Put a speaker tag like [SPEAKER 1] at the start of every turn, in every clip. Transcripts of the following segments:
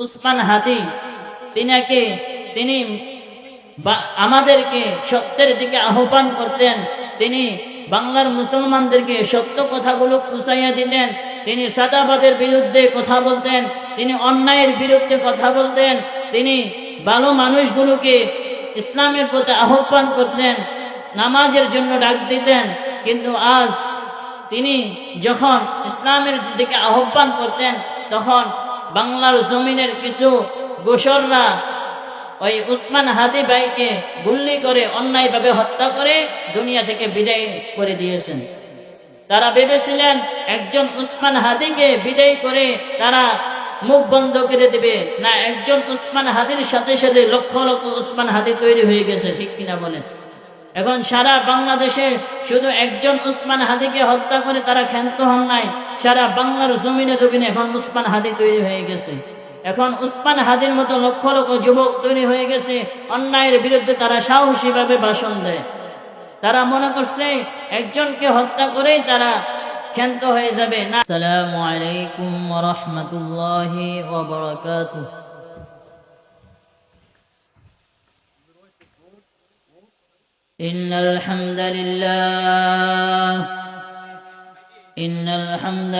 [SPEAKER 1] উসমান হাদি তিনি আমাদেরকে সত্যের দিকে আহ্বান করতেন। তিনি বাংলার মুসলমানদেরকে সত্য কথাগুলো পুষাইয়া দিতেন। তিনি সাদাবাদের বিরুদ্ধে কথা বলতেন, তিনি অন্যায়ের বিরুদ্ধে কথা বলতেন, তিনি ভালো মানুষগুলোকে ইসলামের প্রতি আহ্বান করতেন, নামাজের জন্য ডাক দিতেন। কিন্তু আজ তিনি যখন ইসলামের দিকে আহ্বান করতেন, তখন বাংলার জমিনের কিছু গোসররা ওই উসমান হাদি ভাইকে গুল্লি করে অন্যায়ভাবে হত্যা করে দুনিয়া থেকে বিদায় করে দিয়েছেন। তারা ভেবেছিলেন একজন উসমান হাদিকে বিদায় করে তারা মুখ বন্ধ করে দেবে। না, একজন উসমান হাদির সাথে সাথে লক্ষ লক্ষ উসমান হাদি তৈরি হয়ে গেছে, ঠিক কিনা বলেন? এখন সারা বাংলাদেশে শুধু একজন উসমান হাদিকে হত্যা করে তারা ক্ষান্ত হন নাই, সারা বাংলার জমিনে এখন উসমান হাদি তৈরি হয়ে গেছে। এখন উসমান হাদির মতো লক্ষ লক্ষ যুবক তৈরি হয়ে গেছে, অন্যায়ের বিরুদ্ধে তারা সাহসীভাবে ভাষণ দেয়। তারা মনে করছে একজনকে হত্যা করেই তারা ক্ষান্ত হয়ে যাবে না। আসসালামু আলাইকুম ওয়া রাহমাতুল্লাহি ওয়া বারাকাতুহু। إن الحمد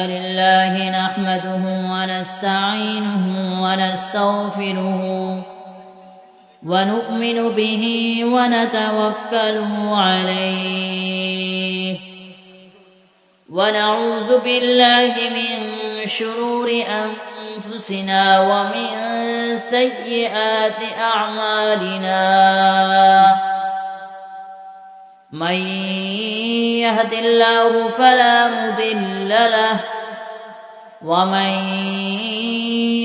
[SPEAKER 1] لله نحمده ونستعينه ونستغفره ونؤمن به ونتوكل عليه ونعوذ بالله من شرور أنفسنا ومن سيئات أعمالنا من يهد الله فلا مضل له ومن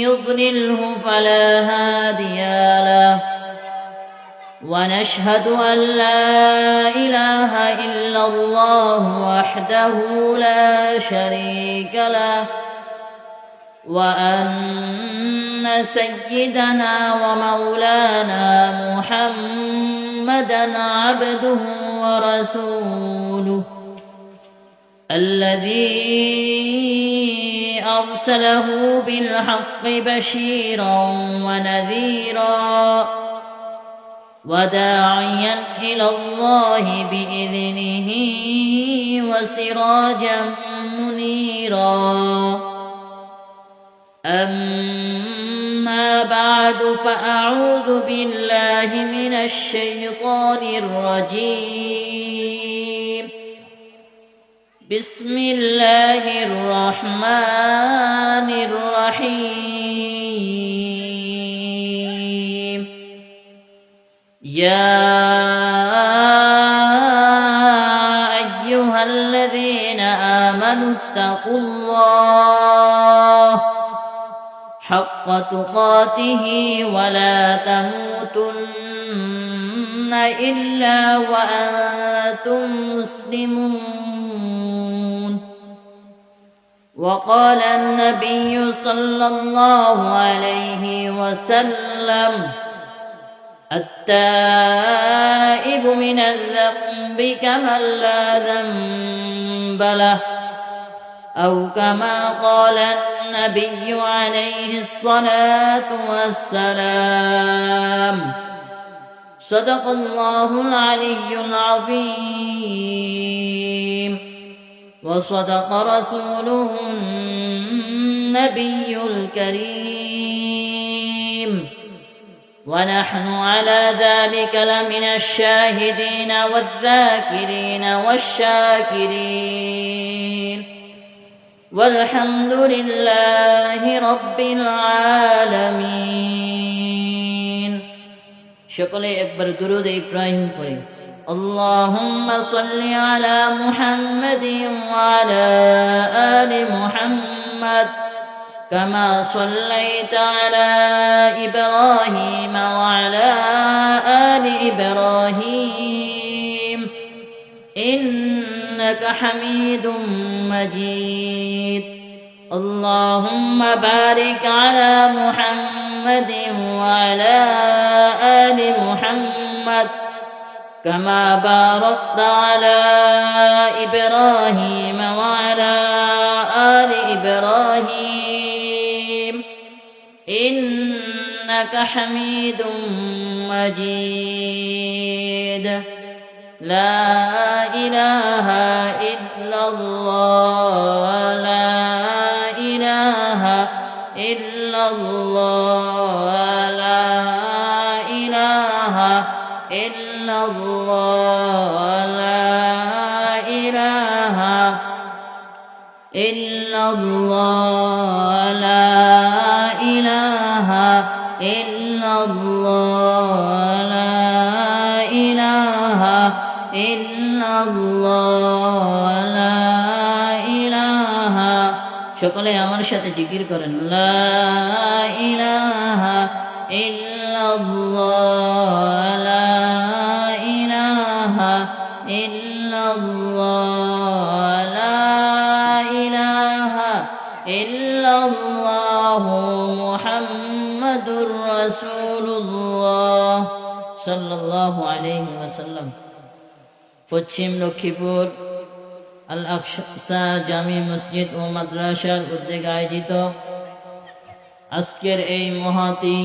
[SPEAKER 1] يضلله فلا هادي له ونشهد أن لا إله إلا الله وحده لا شريك له وأن سيدنا ومولانا محمدا عبده ورسوله الذي أرسله بالحق بشيرا ونذيرا وداعيا إلى الله بإذنه وسراجا منيرا. أما بعد فأعوذ بالله من الشيطان الرجيم. بسم الله الرحمن الرحيم. يا أيها الذين آمنوا اتقوا الله حق تقاته ولا تموتن إلا وأنتم مسلمون. وقال النبي صلى الله عليه وسلم التائب من الذنب كمن لا ذنب له أو كما قال النبي عليه الصلاة والسلام. صدق الله العلي العظيم وصدق رسوله النبي الكريم ونحن على ذلك لمن الشاهدين والذاكرين والشاكرين والحمد لله رب العالمين. شكرا أكبر درود إبراهيم فري. اللهم صل على محمد وعلى آل محمد كما صليت على إبراهيم وعلى آل إبراهيم إنك حميد مجيد. اللهم بارك على محمد وعلى آل محمد كما باركت على إبراهيم وعلى آل إبراهيم إنك حميد مجيد لا إله إلا الله لا إله إلا الله لا إله إلا الله لا إله إلا الله لا إله إلا الله لا إله إلا الله لا إله সকলে আমার সাথে জিকির করেন লা ইলাহা ইল্লাল্লাহ লা ইলাহা ইল্লাল্লাহ লা ইলাহা ইল্লাল্লাহ মুহাম্মাদুর রাসূলুল্লাহ সাল্লাল্লাহু আলাইহি ওয়াসাল্লাম। পশ্চিম লক্ষ্মীপুর আল আকসা জামি মসজিদ ও মাদ্রাসার উদ্যোগে আয়োজিত আজকের এই মহতি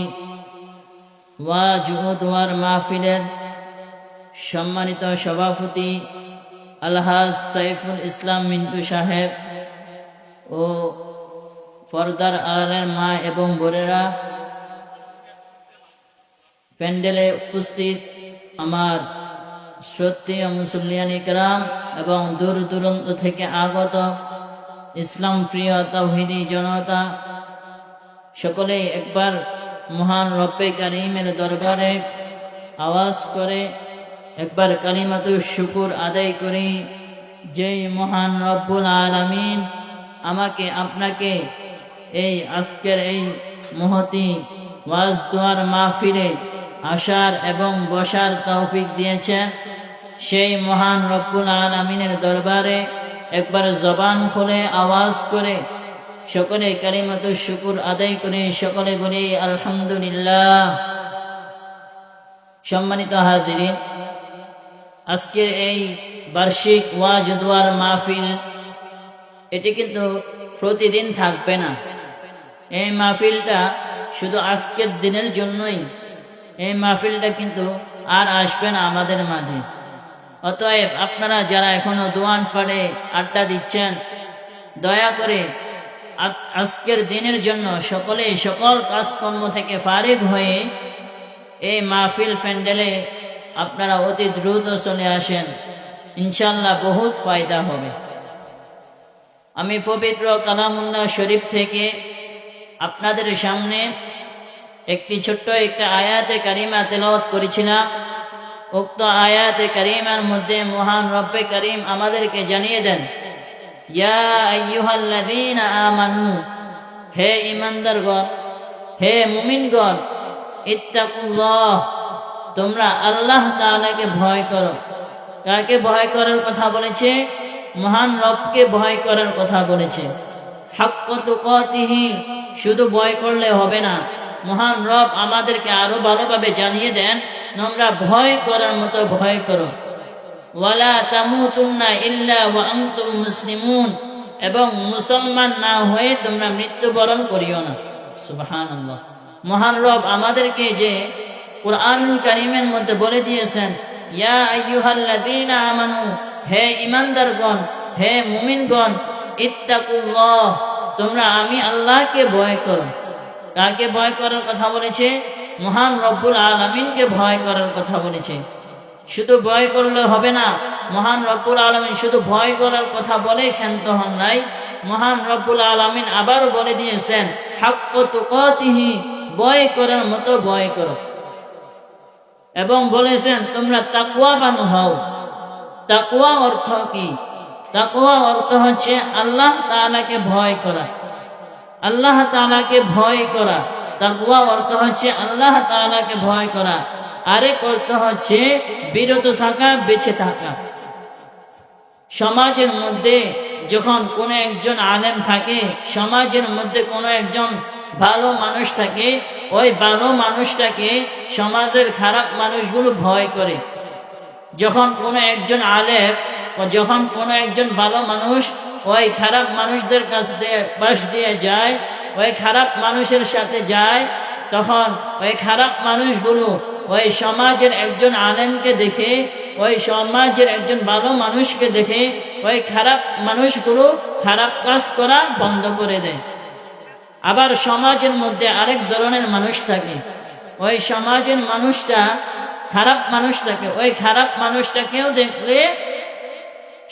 [SPEAKER 1] ওয়াজ ও দোয়ার মাহফিলের সম্মানিত সভাপতি আলহাজ সাইফুল ইসলাম মিন্টু সাহেব ও পর্দার আড়ালের মা এবং বোনেরা, প্যান্ডেলে উপস্থিত আমার শ্রদ্ধেয় মুসল্লিয়ান ইকরাম এবং দূর দূরান্ত থেকে আগত ইসলাম প্রিয় তাওহীদি জনতা, সকলেই একবার মহান রব্বে কারীমের দরবারে আওয়াজ করে একবার কালিমাতুশ শুকর আদায় করি। যেই মহান রব্বুল আলামিন আমাকে আপনাকে এই আজকের এই মহতি ওয়াজ দোয়ার মাহফিলে আসার এবং বসার তৌফিক দিয়েছেন, সেই মহান রব্বুল আলামিনের দরবারে একবার জবান খুলে আওয়াজ করে সকলে কালিমাতুশ শুকর আদায় করে সকলে বলি আলহামদুলিল্লাহ। সম্মানিত হাজিরিন, আজকের এই বার্ষিক ওয়াজ দোয়ার মাহফিল এটি কিন্তু প্রতিদিন থাকবে না। এই মাহফিলটা শুধু আজকের দিনের জন্যই, এই মাহফিলটা কিন্তু আর আসবে না আমাদের মাঝে। অতএব আপনারা যারা এখনো দোয়ান পাড়ে আড্ডা দিচ্ছেন, দয়া করে আজকের দিনের জন্য সকলেই সকল কাজকর্ম থেকে ফারিগ হয়ে এই মাহফিল প্যান্ডেলে আপনারা অতি দ্রুত চলে আসেন, ইনশাআল্লাহ বহুত ফায়দা হবে। আমি পবিত্র কালামুল্লাহ শরীফ থেকে আপনাদের সামনে একটি ছোট্ট একটা আয়াতে কারিমা তেলাওয়াত করেছিলাম। উক্ত আয়াতে কারিমার মধ্যে মহান রব্বে কারীম আমাদেরকে জানিয়ে দেন, ইয়া আইয়ুহাল্লাযীনা আমানু, হে ঈমানদারগণ, হে মুমিনগণ, ইত্তাকুল্লাহ, তোমরা আল্লাহ তাআলাকে ভয় করো। কাকে ভয় করার কথা বলেছে? মহান রবকে ভয় করার কথা বলেছে। হাক্ক তুকাতিহি, শুধু ভয় করলে হবে না, মহান রব আমাদেরকে আরো ভালোভাবে জানিয়ে দেন তোমরা ভয় করার মতো ভয় করো। ওয়ালা তামুতুন্না ইল্লা ওয়া আনতুম মুসলিমুন, এবং মুসলমান না হয়ে তোমরা মৃত্যুবরণ করিও না। সুবহানাল্লাহ। মহান রব আমাদেরকে যে কুরআনুল কারীমের মধ্যে বলে দিয়েছেন, ইয়া আইয়ুহাল্লাযীনা আমানু, হে ঈমানদারগণ, হে মুমিনগণ, ইত্তাকুল্লাহ, তোমরা আমি আল্লাহকে ভয় করো। কাকে ভয় করার কথা বলেছে? মহান রব্বুল আলামিনকে ভয় করার কথা বলেছে। শুধু ভয় করলে হবে না, মহান রব্বুল আলামিন শুধু ভয় করার কথা বলে ক্ষান্ত হন নাই, মহান রব্বুল আলামিন আবারও বলে দিয়েছেন হাক্ক তুকাতিহি, ভয় করার মতো ভয় করো, এবং বলেছেন তোমরা তাকওয়াবান হও। তাকওয়া অর্থ কি? তাকওয়া অর্থ হচ্ছে আল্লাহ তাআলাকে ভয় করা। আল্লাহ তাআলাকে ভয় করা, তাকওয়া অর্থ হচ্ছে আল্লাহ তাআলাকে ভয় করা। আরেক অর্থ হচ্ছে বিরত থাকা, বেঁচে থাকা। সমাজের মধ্যে যখন কোনো একজন আলেম থাকে, সমাজের মধ্যে কোনো একজন ভালো মানুষ থাকে, ওই ভালো মানুষটাকে সমাজের খারাপ মানুষগুলো ভয় করে। যখন কোনো একজন আলেম ও যখন কোনো একজন ভালো মানুষ ওই খারাপ মানুষদের পাশ দিয়ে যায়, ওই খারাপ মানুষের সাথে যায়, তখন ওই খারাপ মানুষগুলো ওই সমাজের একজন আলেমকে দেখে, ওই সমাজের একজন ভালো মানুষকে দেখে ওই খারাপ মানুষগুলো খারাপ কাজ করা বন্ধ করে দেয়। আবার সমাজের মধ্যে আরেক ধরনের মানুষ থাকে, ওই সমাজের মানুষটা খারাপ মানুষ থাকে, ওই খারাপ মানুষটাকেও দেখলে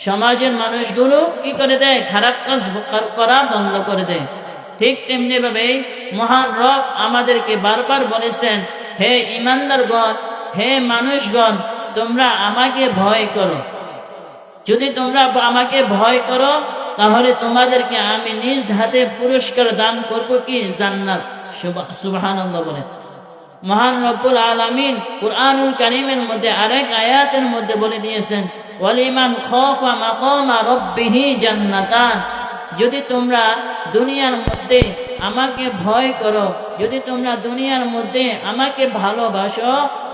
[SPEAKER 1] সমাজের মানুষগুলো কি করে দেয়, খারাপ কাজ করা বন্ধ করে দেয়। ঠিক তেমনি ভাবে মহান রব আমাদেরকে বারবার বলেছেন, হে ইমানদারগণ, হে মানুষগণ, তোমরা আমাকে ভয় করো। যদি তোমরা আমাকে ভয় করো তাহলে তোমাদেরকে আমি নিজ হাতে পুরস্কার দান করব, কি জান্নাত। সুবহানাল্লাহ বলেন। মহান রব্বুল আলামিন কুরআনুল কারীমের মধ্যে আরেক আয়াতের মধ্যে বলে দিয়েছেন, ওয়ালিমান খাফা মাকামা রাব্বিহি জান্নাতান। যদি তোমরা দুনিয়ার মধ্যে আমাকে ভয় করো, যদি তোমরা দুনিয়ার মধ্যে আমাকে ভালোবাসো,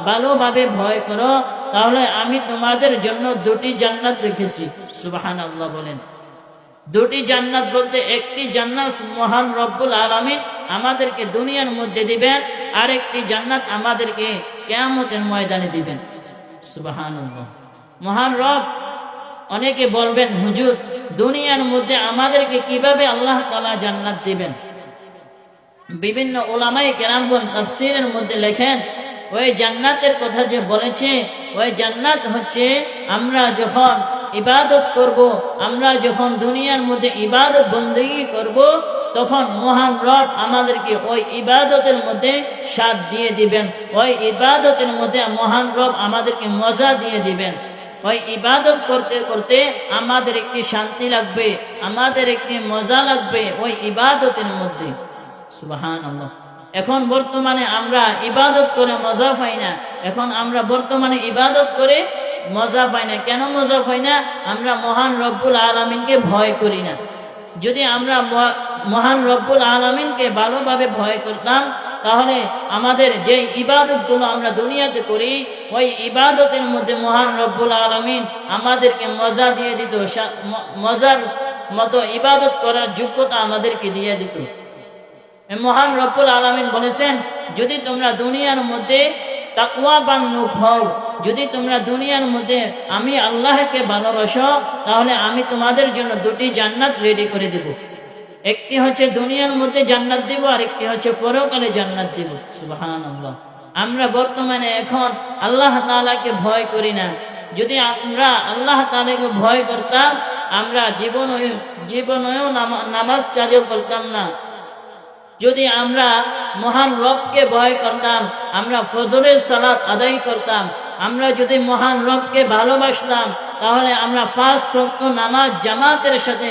[SPEAKER 1] ভালোভাবে ভয় করো, তাহলে আমি তোমাদের জন্য দুটি জান্নাত রেখেছি। সুবহানাল্লাহ বলেন। দুটি জান্নাত বলতে একটি জান্নাত মহান রব্বুল আলামিন আমাদেরকে দুনিয়ার মধ্যে দিবেন, আরেকটি জান্নাত আমাদেরকে কিয়ামতের ময়দানে দিবেন। সুবহানাল্লাহ। মহান রব, অনেকে বলবেন, হুজুর দুনিয়ার মধ্যে আমাদেরকে কিভাবে আল্লাহ তাআলা জান্নাত দিবেন? বিভিন্ন উলামায়ে কেরামগণ তাফসীরের মধ্যে লেখেন, ওই জান্নাতের কথা যে বলেছে, ওই জান্নাত হচ্ছে আমরা যখন ইবাদত করব, আমরা যখন দুনিয়ার মধ্যে ইবাদত বন্দেগী করব, তখন মহান রব আমাদেরকে ওই ইবাদতের মধ্যে স্বাদ দিয়ে দিবেন, ওই ইবাদতের মধ্যে মহান রব আমাদেরকে মজা দিয়ে দিবেন। ওই ইবাদত করতে করতে আমাদের একটি শান্তি লাগবে, আমাদের একটি মজা লাগবে ওই ইবাদতের মধ্যে। সুবহানাল্লাহ। এখন বর্তমানে আমরা ইবাদত করে মজা পাই না, এখন আমরা বর্তমানে ইবাদত করে মজা পাই না। কেন মজা পাই না? আমরা মহান রব্বুল আলামিনকে ভয় করি না। যদি আমরা মহান রব্বুল আলামিনকে ভালোভাবে ভয় করতাম, তাহলে আমাদের যে ইবাদতগুলো আমরা দুনিয়াতে করি, ওই ইবাদতের মধ্যে মহান রব্বুল আলামিন আমাদেরকে মজা দিয়ে দিত, মজার মতো ইবাদত করার যোগ্যতা আমাদেরকে দিয়ে দিত। মহান রব্বুল আলামিন বলেছেন, যদি তোমরা দুনিয়ার মধ্যে তাকওয়াবান হও, যদি তোমরা দুনিয়ার মধ্যে আমি আল্লাহকে ভালোবাসো, তাহলে আমি তোমাদের জন্য দুটি জান্নাত রেডি করে দেব। একটি হচ্ছে দুনিয়ার মধ্যে জান্নাত দেব, আর একটি হচ্ছে পরকালে জান্নাত দেব। সুবহানাল্লাহ। আমরা বর্তমানে এখন আল্লাহ তাআলাকে ভয় করি না। যদি আমরা আল্লাহ তাআলাকে ভয় করতাম, আমরা জীবনেও নামাজ কাজও করতাম না। যদি আমরা মহান রবকে ভয় করতাম, আমরা ফজরের সালাত আদায় করতাম। আমরা যদি মহান রবকে ভালোবাসতাম, তাহলে আমরা 5 ওয়াক্ত নামাজ জামাতের সাথে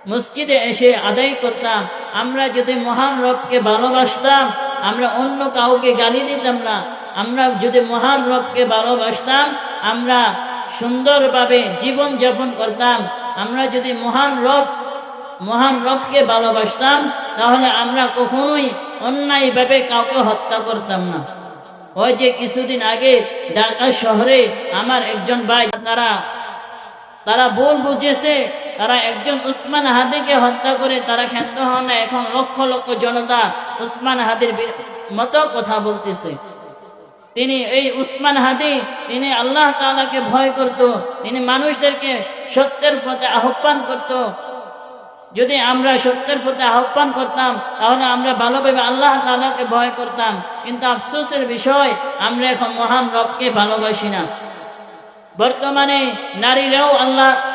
[SPEAKER 1] মসজিদে এসে আদায় করতাম। আমরা যদি মহান রবকে ভালোবাসতাম, আমরা অন্য কাউকে গালি দিতাম না। আমরা যদি মহান রবকে ভালোবাসতাম, আমরা সুন্দরভাবে জীবন যাপন করতাম। আমরা যদি মহান রবকে ভালোবাসতাম, তাহলে আমরা কখনোই অন্যায়ভাবে কাউকে হত্যা করতাম না। ওই যে কিছুদিন আগে ঢাকা শহরে আমার একজন ভাই, তারা ভুল বুঝেছে, তারা একজন উসমান হাদিকে হত্যা করে তারা ক্ষান্ত হন না। এখন লক্ষ লক্ষ জনতা উসমান হাদির মতো কথা বলতেছে। এই উসমান হাদি, তিনি আল্লাহ তাআলাকে ভয় করত, তিনি মানুষদেরকে সত্যের পথে আহ্বান করত। যদি আমরা সত্যের পথে আহ্বান করতাম, তাহলে আমরা ভালোভাবে আল্লাহ তাআলাকে ভয় করতাম। কিন্তু আফসোসের বিষয়, আমরা এখন মহান রবকে ভালোবাসি না। বর্তমানে নারীরাও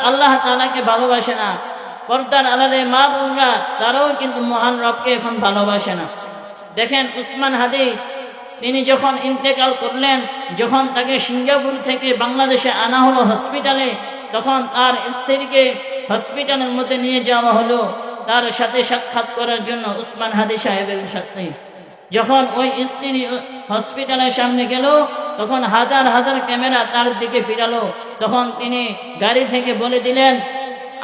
[SPEAKER 1] আল্লাহ তাআলাকে ভালোবাসে না। পর্দার আড়ালে মা বোনরা, তারাও কিন্তু মহান রবকে এখন ভালোবাসে না। দেখেন উসমান হাদি, তিনি যখন ইন্তেকাল করলেন, যখন তাকে সিঙ্গাপুর থেকে বাংলাদেশে আনা হলো হসপিটালে, তখন তার স্ত্রীকে হসপিটালের মধ্যে নিয়ে যাওয়া হলো তার সাথে সাক্ষাৎ করার জন্য। উসমান হাদি সাহেবের সাথে যখন ওই স্ত্রী হসপিটালের সামনে গেল, তখন হাজার হাজার ক্যামেরা তার দিকে ফিরালো। তখন তিনি গাড়ি থেকে বলে দিলেন,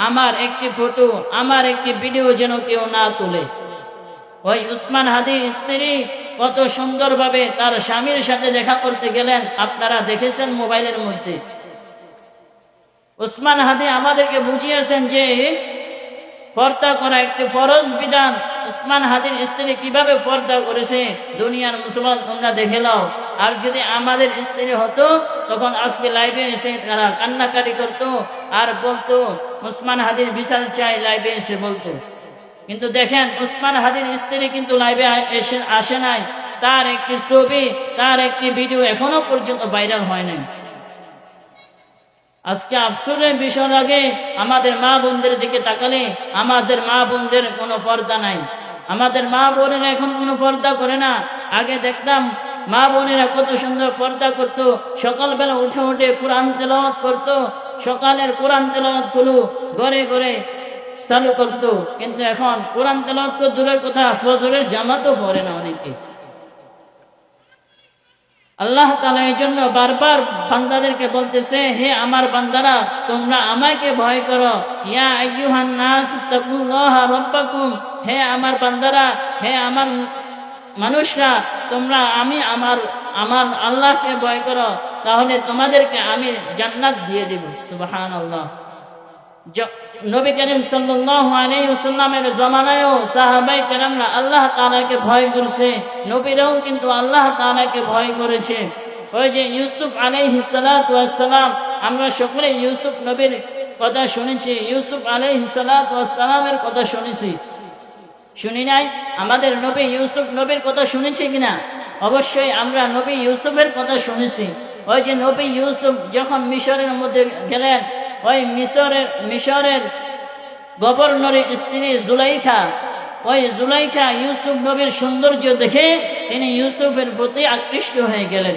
[SPEAKER 1] আমার একটি ফটো, আমার একটি ভিডিও যেন কেউ না তোলে। ওই উসমান হাদির স্ত্রী কত সুন্দরভাবে তার স্বামীর সাথে দেখা করতে গেলেন, আপনারা দেখেছেন মোবাইলের মধ্যে। উসমান হাদি আমাদেরকে বুঝিয়েছেন যে পর্দা করা একটি ফরজ বিধান, উসমান হাদির স্ত্রী কিভাবে পর্দা করেছে দুনিয়ার মুসলমান তোমরা দেখে নাও। আর যদি আমাদের স্ত্রী হতো তখন আজকে লাইভে এসে তারা কান্নাকাটি করতো আর বলতো উসমান হাদির বিচার চাই, লাইভে এসে বলতো। কিন্তু দেখেন উসমান হাদির স্ত্রী কিন্তু লাইভে আসে নাই, তার একটি ছবি, তার একটি ভিডিও এখনো পর্যন্ত ভাইরাল হয় নাই। আজকে আফসোসের বিষয় লাগে আমাদের মা বোনদের দিকে তাকালে আমাদের মা বোনদের কোনো পর্দা নাই। আমাদের মা বোনেরা এখন কোনো পর্দা করে না। আগে দেখতাম মা বোনেরা কত সুন্দর পর্দা করত, সকালবেলা উঠে উঠে কোরআন তেলাওয়াত করত, সকালের কোরআন তেলাওয়াত গুলো ঘরে ঘরে চালু করত। কিন্তু এখন কোরআন তেলাওয়াত তো দূরের কথা, ফজরের জামাতও পড়ে না অনেকে। আল্লাহ তাআলা এই জন্য বারবার বান্দাদেরকে বলতেছে, হে আমার বান্দারা তোমরা আমাকে ভয় করো। ইয়া আইয়ুহান নাস তাকুল্লাহা রাব্বাকুম, হে আমার বান্দারা, হে আমার মানুষরা, তোমরা আমার আল্লাহকে ভয় করো, তাহলে তোমাদেরকে আমি জান্নাত দিয়ে দেব। সুবহানাল্লাহ। নবী করিম সাল্লাল্লাহু আলাইহি ওয়াসাল্লামের জামানায়ও সাহাবায়ে কেরামরা আল্লাহ তাআলাকে ভয় করছে, নবীরাও কিন্তু আল্লাহ তাআলাকে ভয় করেছে। ওই যে ইউসুফ আলাইহিস সালাতু ওয়াস সালাম, আমরা সকলে ইউসুফ নবীর কথা শুনেছি, ইউসুফ আলাইহিস সালাতু ওয়াস সালামের কথা শুনেছি, শুনি নাই? আমাদের নবী ইউসুফ নবীর কথা শুনেছি কিনা? অবশ্যই আমরা নবী ইউসুফের কথা শুনেছি। ওই যে নবী ইউসুফ যখন মিশরের মধ্যে গেলেন, ওই মিশরের গভর্নরের স্ত্রী জুলাইখা, ওই জুলাইখা ইউসুফ নবীর সৌন্দর্য দেখে তিনি ইউসুফের প্রতি আকৃষ্ট হয়ে গেলেন।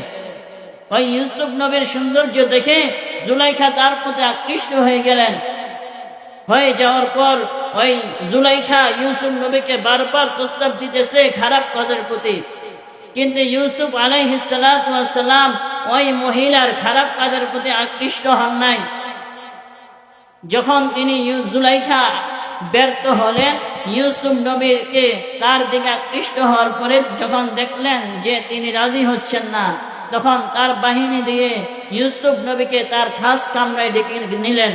[SPEAKER 1] ওই ইউসুফ নবীর সৌন্দর্য দেখে জুলাইখা তার প্রতি আকৃষ্ট হয়ে গেলেন। হয়ে যাওয়ার পর ওই জুলাইখা ইউসুফ নবীকে বারবার প্রস্তাব দিতেছে খারাপ কাজের প্রতি, কিন্তু ইউসুফ আলাইহিস সালাতু ওয়াস সালাম ওই মহিলার খারাপ কাজের প্রতি আকৃষ্ট হন নাই। যখন তিনি জুলাইখা ব্যর্থ হলেন, ইউসুফ নবীকে তার দিকে আকৃষ্ট হওয়ার পরে যখন দেখলেন যে তিনি রাজি হচ্ছেন না, তখন তার বাহিনী দিয়ে ইউসুফ নবীকে তার খাস কামরায় ডেকে নিলেন।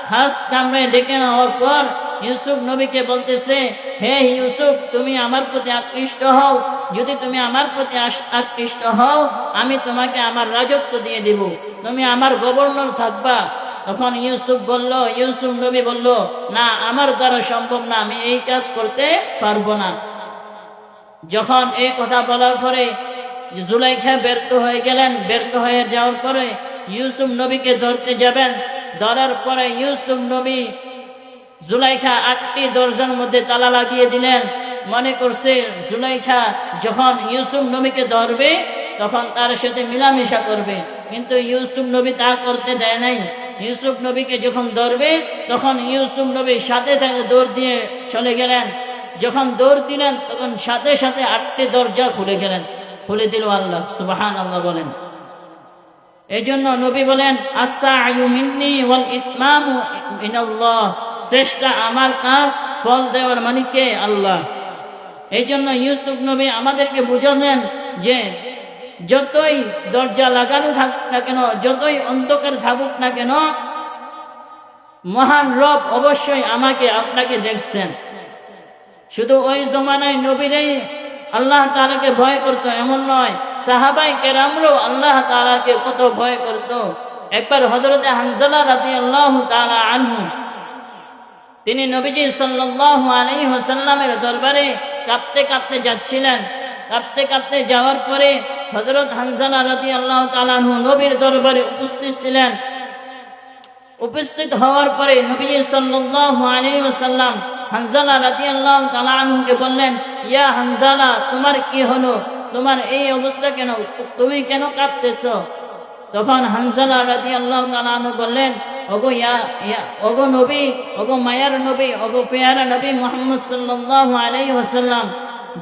[SPEAKER 1] খাস কামরায় ডেকে নেওয়ার পর ইউসুফ নবীকে বলতেছে, হে ইউসুফ, তুমি আমার প্রতি আকৃষ্ট হও, যদি তুমি আমার প্রতি আকৃষ্ট হও আমি তোমাকে আমার রাজত্ব দিয়ে দিব, তুমি আমার গভর্নর থাকবা। তখন ইউসুফ নবী বলল, না, আমার দ্বারা সম্ভব না, আমি এই কাজ করতে পারবো না। যখন এই কথা বলার পরে জুলাইখা ব্যর্থ হয়ে গেলেন। ব্যর্থ হয়ে যাওয়ার পরে ইউসুফ নবীকে ধরতে যাবেন, ধরার পরে ইউসুফ নবী জুলাইখা 8টি দরজার মধ্যে তালা লাগিয়ে দিলেন। মনে করছে জুলাইখা যখন ইউসুফ নবীকে ধরবে তখন তার সাথে মিলামিশা করবে, কিন্তু ইউসুফ নবী তা করতে দেয় নাই। ইউসুফ নবীকে যখন ধরবে তখন ইউসুফ নবী সাথে সাথে দৌড় দিয়ে চলে গেলেন। যখন দৌড় দিলেন তখন সাথে সাথে 8টি দরজা খুলে দিল আল্লাহ। সুবহানাল্লাহ বলেন। এই জন্য নবী বলেন, আস-সা'য়ু মিন্নি ওয়াল ইতমামু মিনাল্লাহ, চেষ্টা আমার কাজ, ফল দেওয়ার মালিক কে? আল্লাহ। এই জন্য ইউসুফ নবী আমাদেরকে বুঝালেন যে যতই দরজা লাগানো থাকুক না কেন, যতই অন্ধকার থাকুক না কেন, মহান রব অবশ্যই আমাকে আপনাকে দেখছেন। শুধু ওই জমানায় নবীরাই আল্লাহ তাআলাকে ভয় করত এমন নয়, সাহাবায়ে কেরামরাও আল্লাহ তাআলাকে কত ভয় করত। একবার হযরতে হানজালা রাদিয়াল্লাহু তাআলা আনহু, তিনি নবীজি সাল্লাল্লাহু আলাইহি ওয়াসাল্লামের দরবারে কাঁপতে কাঁপতে যাচ্ছিলেন। কাঁপতে কাঁপতে যাওয়ার পরে হযরত হানজালা রাদিয়াল্লাহু তাআলা আনহু নবীর দরবারে উপস্থিত ছিলেন। উপস্থিত হওয়ার পরে নবীজি সাল্লাল্লাহু আলাইহি ওয়াসাল্লাম হানজালা রাদিয়াল্লাহু তাআলা আনহুকে বললেন, ইয়া হানজালা, তোমার কি হলো? তোমার এই অবস্থা কেন? তুমি কেন কাঁপতেছো? তখন হানজালা রাদিয়াল্লাহু তাআলা আনহু বললেন, ওগো নবী, ওগো মায়ার নবী, ওগো পেয়ারা নবী মুহাম্মদ সাল্লাল্লাহু আলাইহি ওয়াসাল্লাম,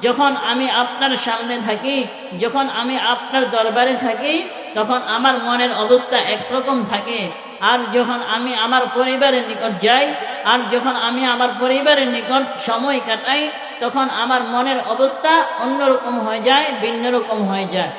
[SPEAKER 1] যখন আমি আপনার সামনে থাকি, যখন আমি আপনার দরবারে থাকি, তখন আমার মনের অবস্থা একরকম থাকে। আর যখন আমি আমার পরিবারের নিকট যাই, আর যখন আমি আমার পরিবারের নিকট সময় কাটাই, তখন আমার মনের অবস্থা অন্যরকম হয়ে যায়, ভিন্ন রকম হয়ে যায়।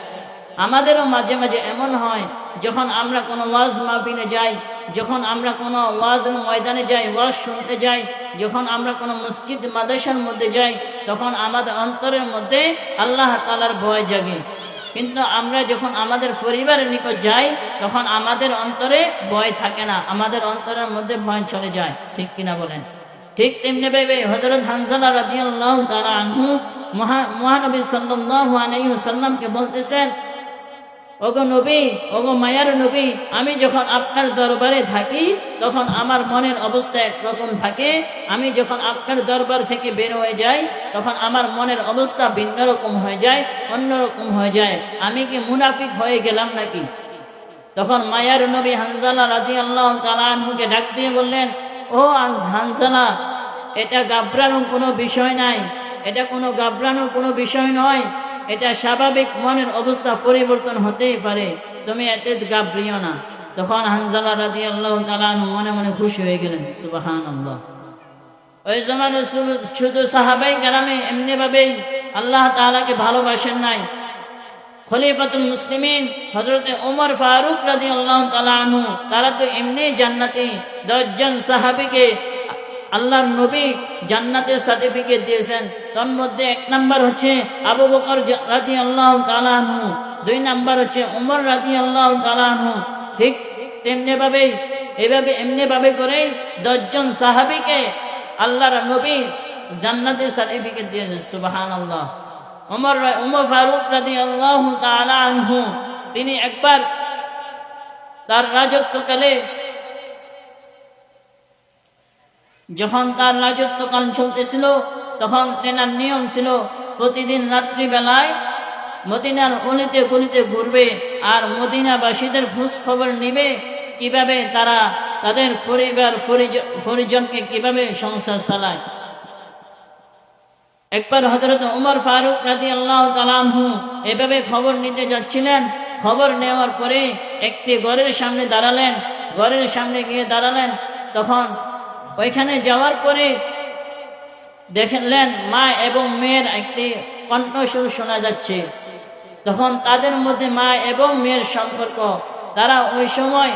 [SPEAKER 1] আমাদেরও মাঝে মাঝে এমন হয়, যখন আমরা কোনো ওয়াজ মাহফিলে যাই, যখন আমরা কোনো ওয়াজ ময়দানে যাই, ওয়াজ শুনতে যাই, যখন আমরা কোনো মসজিদ মাদ্রাসার মধ্যে যাই, তখন আমাদের অন্তরের মধ্যে আল্লাহ তাআলার ভয় জাগে। কিন্তু আমরা যখন আমাদের পরিবারের নিকট যাই, তখন আমাদের অন্তরে ভয় থাকে না, আমাদের অন্তরের মধ্যে ভয় চলে যায়। ঠিক কিনা বলেন? ঠিক তেমনি ভাবে হযরত হানজালা রাদিয়াল্লাহু তাআলা আনহু মহানবী সাল্লাল্লাহু আলাইহি ওয়াসাল্লামকে বলতেছেন, ওগো নবী, ওগো মায়ার নবী, আমি যখন আপনার দরবারে থাকি তখন আমার মনের অবস্থা একরকম থাকে, আমি যখন আপনার দরবার থেকে বের হয়ে যাই তখন আমার মনের অবস্থা ভিন্ন রকম হয়ে যায়, অন্যরকম হয়ে যায়। আমি কি মুনাফিক হয়ে গেলাম নাকি? তখন মায়ার নবী হানজালা রাদিয়াল্লাহু তাআলা আনহুকে ডাক দিয়ে বললেন, ও হানজালা, এটা ঘাবড়ানোর কোনো বিষয় নাই, এটা কোনো ঘাবড়ানোর কোনো বিষয় নয়, এটা স্বাভাবিক মনের অবস্থা পরিবর্তন হতেই পারে, তুমি এতে ঘাবড়িও না। তখন হানজালা রাদিয়াল্লাহু তাআলা আনহু মনে মনে খুশি হয়ে গেলেন। সুবহানাল্লাহ। ওই জমানে শুধু সাহাবায়ে কেরামে এমনি ভাবেই আল্লাহ তাআলাকে ভালোবাসেন নাই, খলিফাতুল মুসলিমিন হযরত ওমর ফারুক রাদিয়াল্লাহু তাআলা আনহু, তারা তো এমনি জান্নাতি 10 জন সাহাবীকে আল্লাহর নবী জান্নাতের সার্টিফিকেট দিয়েছেন। তার মধ্যে 1 নাম্বার হচ্ছে আবু বকর রাদিয়াল্লাহু তাআলা আনহু, 2 নাম্বার হচ্ছে ওমর রাদিয়াল্লাহু তাআলা আনহু। ঠিক তেমনি ভাবে এমনি ভাবে করে 10 জন সাহাবীকে আল্লাহর নবী জান্নাতের সার্টিফিকেট দিয়েছেন। সুবহানাল্লাহ। ওমর ফারুক রাদিয়াল্লাহু তাআলা আনহু, তিনি একবার তার রাজত্বকালে, যখন তার রাজত্বকাল চলতেছিল, তখন তেনার নিয়ম ছিল প্রতিদিন রাত্রিবেলায় মদিনার অলিতে গলিতে ঘুরবে আর মদিনাবাসীদের খোঁজ খবর নেবে, কিভাবে তারা তাদের পরিজনকে কিভাবে সংসার চালায়। একবার হযরত ওমর ফারুক রাদিয়াল্লাহু তাআলা আনহু এভাবে খবর নিতে যাচ্ছিলেন। খবর নেওয়ার পরে একটি ঘরের সামনে দাঁড়ালেন। ঘরের সামনে গিয়ে দাঁড়ালেন, তখন ওইখানে যাওয়ার পরে দেখলেন মা এবং মেয়ের একটি কণ্ঠস্বর শোনা যাচ্ছে। তখন তাদের মধ্যে মা এবং মেয়ের সম্পর্ক। তারা ওই সময়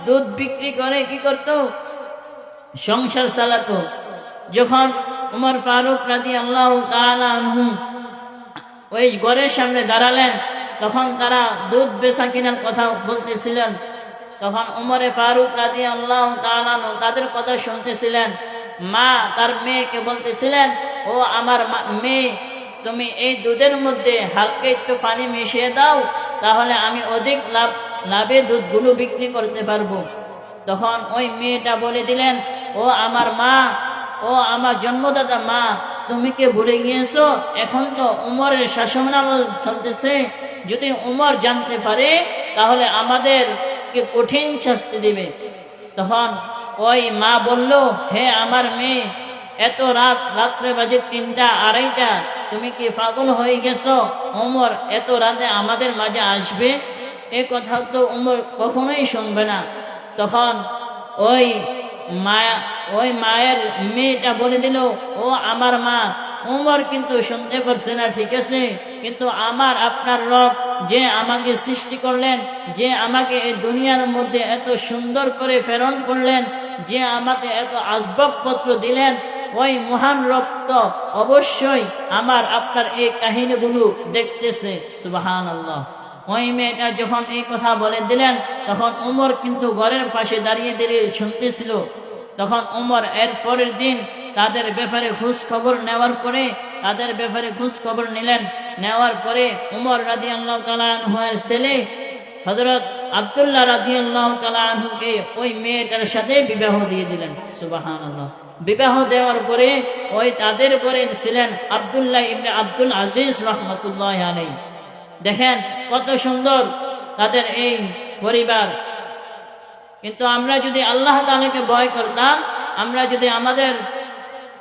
[SPEAKER 1] দুধ বিক্রি করে কি করত? সংসার চালাতো। যখন ওমর ফারুক রাদিয়াল্লাহু তাআলা আনহু ওই ঘরের সামনে দাঁড়ালেন, তখন তারা দুধ বেচা কেনার কথা বলতেছিলেন। তখন ওমরে ফারুক রাদিয়াল্লাহু তাআলা আনহু তাদের কথা শুনতেছিলেন। মা তার মেয়েকে বলতেছিলেন, ও আমার মেয়ে, তুমি এই দুধের মধ্যে হালকা একটু পানি মিশিয়ে দাও, তাহলে আমি অধিক লাভে দুধগুলো বিক্রি করতে পারবো। তখন ওই মেয়েটা বলে দিলেন, ও আমার মা, ও আমার জন্মদাতা মা, তুমি কি ভুলে গিয়েছো? এখন তো উমরের শাসনামল চলতেছে, যদি উমর জানতে পারে তাহলে আমাদেরকে কঠিন শাস্তি দিবে। তখন ওই মা বলল, হে আমার মেয়ে, এত রাত্রে বাজে 3টা 2:30, তুমি কি পাগল হয়ে গেছো? উমর এত রাতে আমাদের মাঝে আসবে? এ কথা তো উমর কখনোই শুনবে না। তখন ওই মায়ের মেয়েটা বলে দিল, ও আমার মা, উমর কিন্তু শুনতে পারছে না, ঠিক আছে, কিন্তু আপনার রব যে আমাকে সৃষ্টি করলেন, যে আমাকে এই দুনিয়ার মধ্যে এত সুন্দর করে প্রেরণ করলেন, যে আমাকে এত আসবাবপত্র দিলেন, ওই মহান রব তো অবশ্যই আপনার এই কাহিনীগুলো দেখতেছে। সুবহানাল্লাহ। ওই মেয়েটা যখন এই কথা বলে দিলেন, তখন উমর কিন্তু ঘরের পাশে দাঁড়িয়ে দাঁড়িয়ে শুনতেছিল। তখন উমর এর পরের দিন তাদের ব্যাপারে খোঁজ খবর নেওয়ার পরে নেওয়ার পরে উমর রাদিয়াল্লাহু তাআলা আনহুর ছেলে হযরত আব্দুল্লাহ রাদিয়াল্লাহু তাআলা আনহুকে ওই মেয়েটার সাথে বিবাহ দিয়ে দিলেন। সুবহানাল্লাহ। বিবাহ দেওয়ার পরে ওই তাদের ঘরে ছিলেন আব্দুল্লাহ ইবনে আব্দুল আজিজ রাহমাতুল্লাহি আলাইহি। দেখেন কত সুন্দর তাদের এই পরিবার। কিন্তু আমরা যদি আল্লাহ তাআলাকে ভয় করতাম, আমরা যদি আমাদের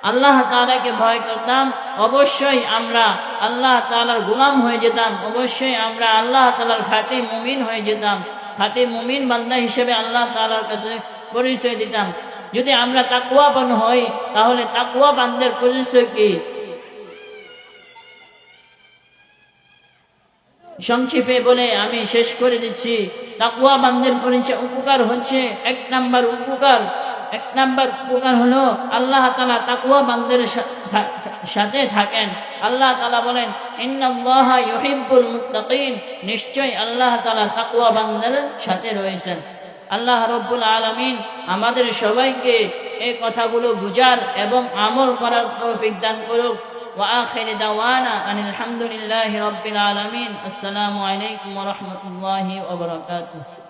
[SPEAKER 1] আল্লাহ তাআলাকে ভয় করতাম, অবশ্যই আমরা আল্লাহ তাআলার গোলাম হয়ে যেতাম, অবশ্যই আমরা আল্লাহ তাআলার খাঁটি মুমিন হয়ে যেতাম, খাঁটি মুমিন বান্দা হিসেবে আল্লাহ তাআলার কাছে পরিচয় দিতাম। যদি আমরা তাকওয়াবান হই, তাহলে তাকওয়া বান্দার পরিচয় কি? সংক্ষেপে বলে আমি শেষ করে দিচ্ছি। তাকওয়াবানদের পরিচয় উপকার হচ্ছে এক নাম্বার উপকার হলো আল্লাহ তাআলা তাকওয়াবানদের সাথে থাকেন। আল্লাহ তাআলা বলেন ইন্নাল্লাহা ইউহিব্বুল মুত্তাকিন, নিশ্চয় আল্লাহ তাআলা তাকওয়াবানদের সাথে রয়েছেন। আল্লাহ রাব্বুল আলামিন আমাদের সবাইকে এই কথাগুলো বুঝার এবং আমল করার তৌফিক দান করুক। ওয়া আখির দাওয়ানা আনিল হামদুলিল্লাহি রাব্বিল আলামিন। আসসালামু আলাইকুম ওয়া রাহমাতুল্লাহি ওয়া বারাকাতুহু।